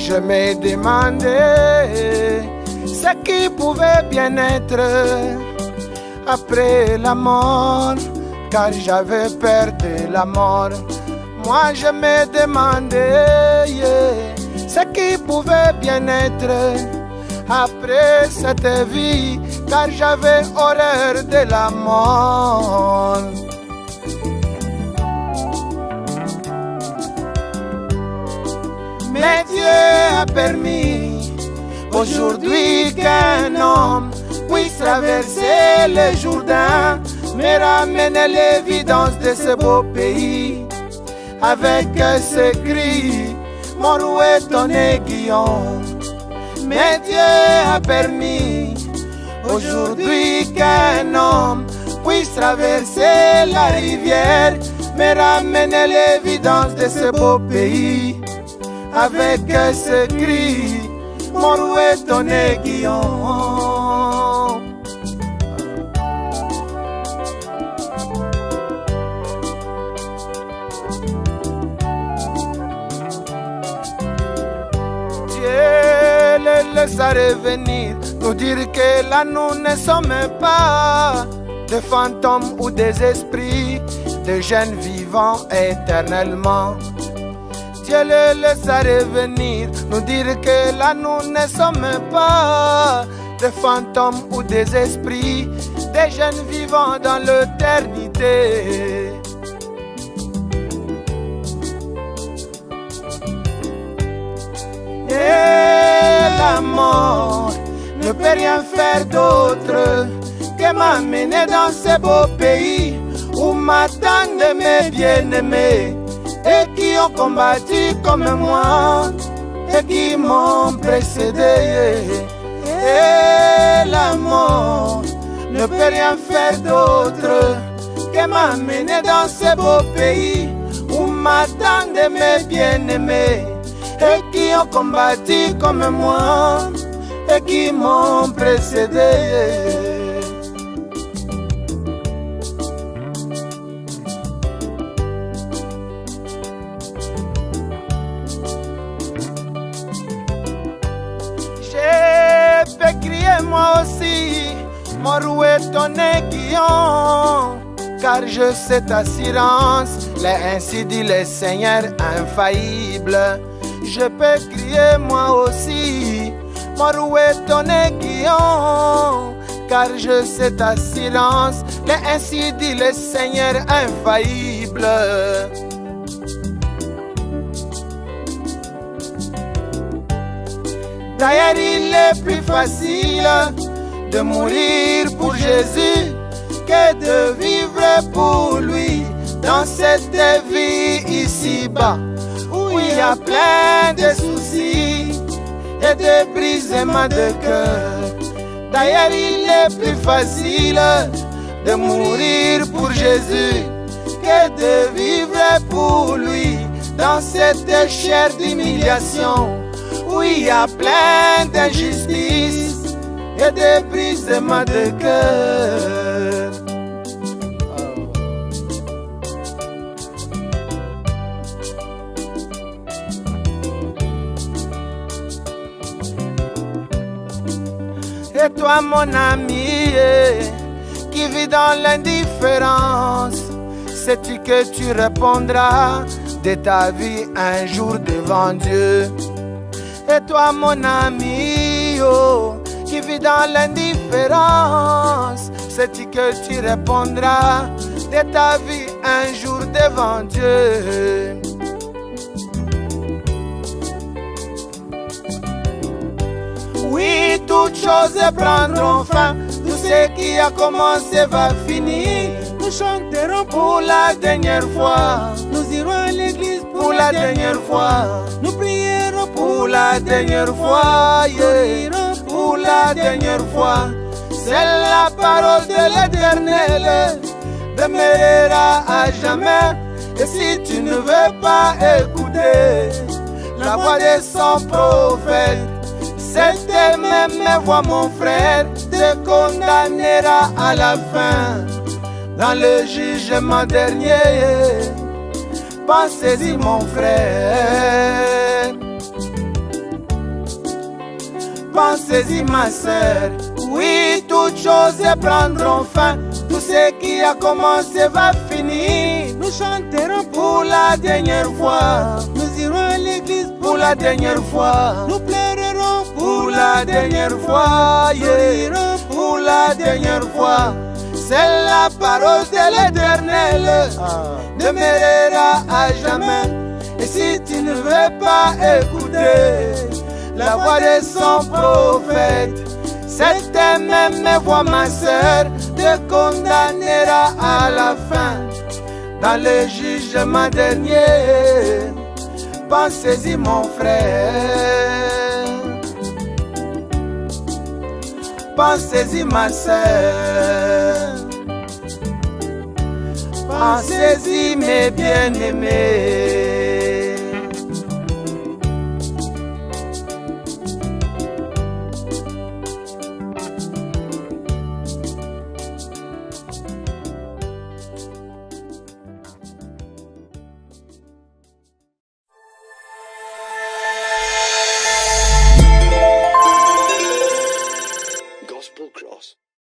Je me demandais ce qui pouvait bien être après la mort, car j'avais peur de la mort. Moi je me demandais ce qui pouvait bien être après cette vie, car j'avais horreur de la mort. Mais Dieu a permis aujourd'hui qu'un homme puisse traverser le Jourdain, me ramener l'évidence de ce beau pays. Avec ce cri, mon rouet ton aiguillon. Mais Dieu a permis aujourd'hui qu'un homme puisse traverser la rivière, me ramener l'évidence de ce beau pays. Avec ce cri, mon rouet ton aiguillon. Dieu les laissa revenir, nous dire que là nous ne sommes pas des fantômes ou des esprits, des jeunes vivants éternellement. Dieu les laissa revenir, nous dire que là nous ne sommes pas des fantômes ou des esprits, des jeunes vivants dans l'éternité. Et la mort ne peut rien faire d'autre que m'amener dans ce beau pays où m'attendent mes bien-aimés et qui ont combattu comme moi et qui m'ont précédé. Et la mort ne peut rien faire d'autre que m'amener dans ce beau pays où m'attendent mes bien-aimés et qui ont combattu comme moi et qui m'ont précédé. Je peux crier moi aussi, mon rouet ton aiguillon, car je sais ta assurance, ainsi dit le Seigneur infaillible. Je peux crier moi aussi, mon rouet ton aiguillon, car je sais ta silence, ainsi dit le Seigneur infaillible. D'ailleurs il est plus facile de mourir pour Jésus que de vivre pour lui dans cette vie ici-bas, où il y a plein de soucis et de brisements de cœur. D'ailleurs il est plus facile de mourir pour Jésus que de vivre pour lui dans cette chair d'humiliation, où il y a plein d'injustices et de brisements de cœur. Et toi mon ami qui vis dans l'indifférence, sais-tu que tu répondras de ta vie un jour devant Dieu? Et toi mon ami qui vis dans l'indifférence, sais-tu que tu répondras de ta vie un jour devant Dieu? Oui, toutes choses prendront fin, tout ce ce qui a commencé va finir. Nous chanterons Pour la dernière fois, nous irons à l'église pour la dernière fois, nous prierons pour la dernière fois, yeah. Pour la dernière fois. C'est la parole de l'Éternel, demeurera à jamais. Et si tu ne veux pas écouter la voix de son prophète, cette même voix, mon frère, te condamnera à la fin. Dans le jugement dernier, pensez-y, mon frère. Pensez-y, ma sœur. Oui, toutes choses prendront fin. Tout ce qui a commencé va finir. Nous chanterons Pour la dernière fois, nous irons à l'église pour la dernière fois, nous pleurerons pour la dernière fois, yeah. Pour la dernière fois. C'est la parole de l'Éternel, demeurera à jamais. Et si tu ne veux pas écouter la voix de son prophète, cette même voix, ma sœur, te condamnera à la fin. Dans le jugement dernier, pensez-y, mon frère. Pensez-y, ma sœur. Pensez-y, mes bien-aimés.